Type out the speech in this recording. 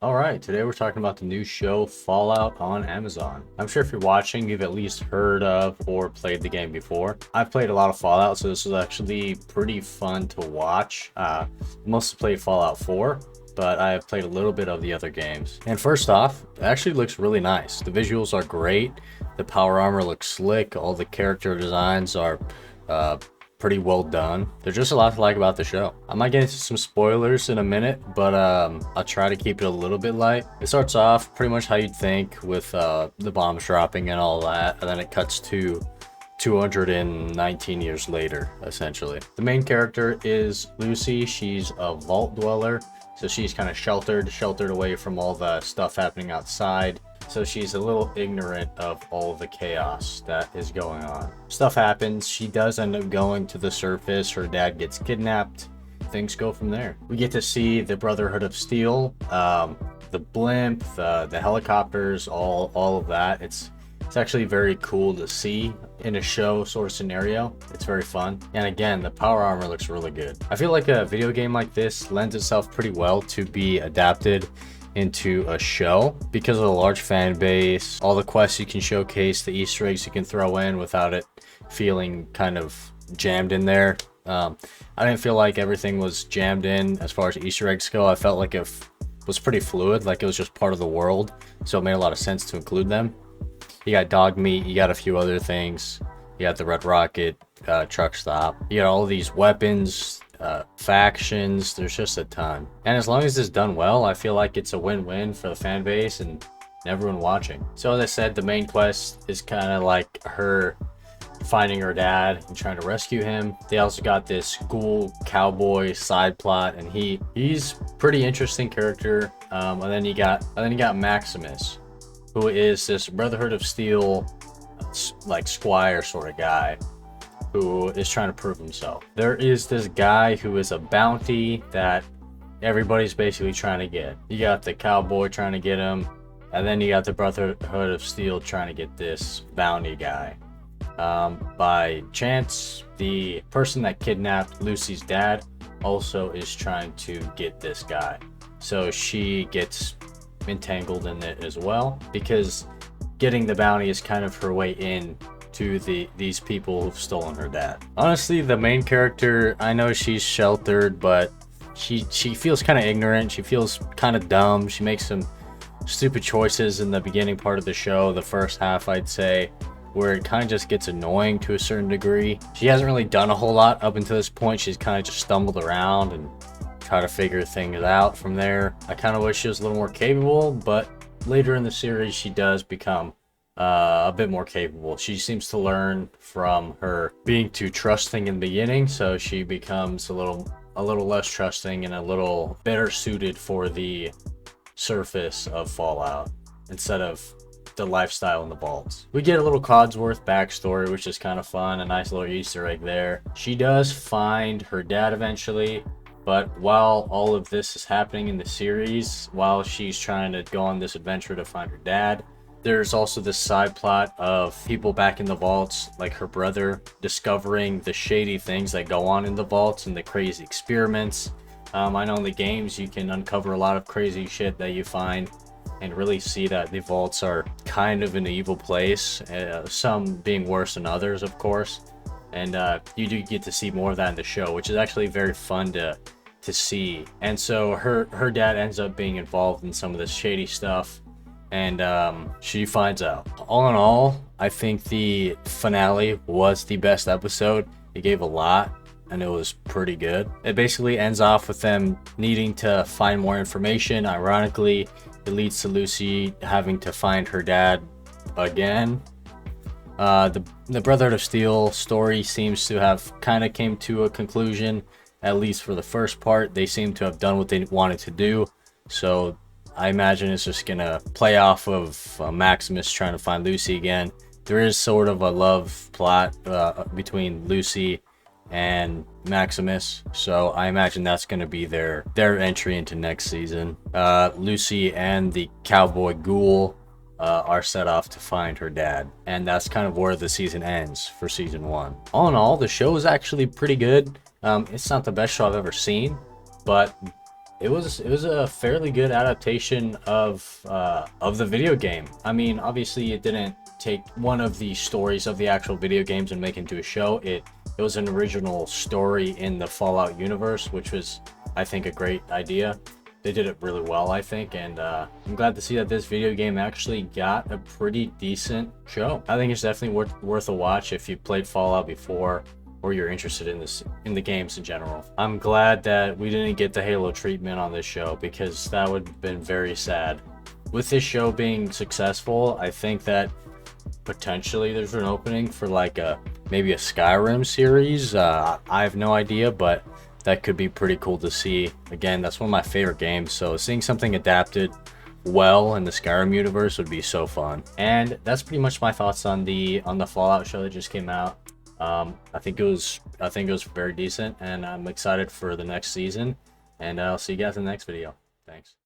Alright, today we're talking about the new show Fallout on Amazon. I'm sure if you're watching, you've at least heard of or played the game before. I've played a lot of Fallout, so this was actually pretty fun to watch. Mostly played Fallout 4, but I have played a little bit of the other games. And first off, it actually looks really nice. The visuals are great, the power armor looks slick, all the character designs are pretty well done. There's just a lot to like about the show. I might get into some spoilers in a minute, but I'll try to keep it a little bit light. It starts off pretty much how you'd think with the bombs dropping and all that, and then it cuts to 219 years later, essentially. The main character is Lucy. She's a vault dweller, so she's kind of sheltered away from all the stuff happening outside. So she's a little ignorant of all the chaos that is going on. Stuff happens. She does end up going to the surface. Her dad gets kidnapped. Things go from there. We get to see the Brotherhood of Steel, the blimp, the helicopters, all of that. It's actually very cool to see in a show sort of scenario. It's very fun. And again, the power armor looks really good. I feel like a video game like this lends itself pretty well to be adapted into a show because of the large fan base, all the quests you can showcase, the Easter eggs you can throw in without it feeling kind of jammed in there. I didn't feel like everything was jammed in as far as Easter eggs go. I felt like it was pretty fluid, like it was just part of the world, so it made a lot of sense to include them. You got dog meat, you got a few other things, you got the Red Rocket truck stop, you got all these weapons, factions. There's just a ton, and as long as it's done well, I feel like it's a win-win for the fan base and everyone watching. So as I said, the main quest is kind of like her finding her dad and trying to rescue him. They also got this ghoul cowboy side plot, and he's pretty interesting character. And then you got Maximus, who is this Brotherhood of Steel like squire sort of guy who is trying to prove himself. There is this guy who is a bounty that everybody's basically trying to get. You got the cowboy trying to get him, and then you got the Brotherhood of Steel trying to get this bounty guy. By chance, the person that kidnapped Lucy's dad also is trying to get this guy. So she gets entangled in it as well, because getting the bounty is kind of her way in to these people who've stolen her dad. Honestly, the main character, I know she's sheltered, but she feels kind of ignorant. She feels kind of dumb. She makes some stupid choices in the beginning part of the show, the first half, I'd say, where it kind of just gets annoying to a certain degree. She hasn't really done a whole lot up until this point. She's kind of just stumbled around and try to figure things out from there. I kind of wish she was a little more capable, but later in the series she does become a bit more capable. She seems to learn from her being too trusting in the beginning, so she becomes a little less trusting and a little better suited for the surface of Fallout instead of the lifestyle in the vaults. We get a little Codsworth backstory, which is kind of fun, a nice little Easter egg there. She does find her dad eventually, but while all of this is happening in the series, while she's trying to go on this adventure to find her dad, there's also this side plot of people back in the vaults, like her brother, discovering the shady things that go on in the vaults and the crazy experiments. I know in the games you can uncover a lot of crazy shit that you find and really see that the vaults are kind of an evil place, some being worse than others, of course. And you do get to see more of that in the show, which is actually very fun to see. And so her dad ends up being involved in some of this shady stuff, and she finds out. All in all, I think the finale was the best episode. It gave a lot, and it was pretty good. It basically ends off with them needing to find more information. Ironically, it leads to Lucy having to find her dad again. The Brotherhood of Steel story seems to have kind of came to a conclusion, at least for the first part. They seem to have done what they wanted to do, so I imagine it's just gonna play off of Maximus trying to find Lucy again. There is sort of a love plot between Lucy and Maximus, so I imagine that's going to be their entry into next season. Lucy and the cowboy ghoul are set off to find her dad, and that's kind of where the season ends for season 1. All in all, the show is actually pretty good. It's not the best show I've ever seen, but it was a fairly good adaptation of the video game. I mean, obviously it didn't take one of the stories of the actual video games and make it into a show. It was an original story in the Fallout universe, which was, I think, a great idea. They did it really well, I think, and I'm glad to see that this video game actually got a pretty decent show. I think it's definitely worth a watch if you played Fallout before, or you're interested in the games in general. I'm glad that we didn't get the Halo treatment on this show, because that would have been very sad. With this show being successful, I think that potentially there's an opening for like maybe a Skyrim series. I have no idea, but that could be pretty cool to see. Again, that's one of my favorite games, so seeing something adapted well in the Skyrim universe would be so fun. And that's pretty much my thoughts on the Fallout show that just came out. I think it was very decent, and I'm excited for the next season. And I'll see you guys in the next video. Thanks.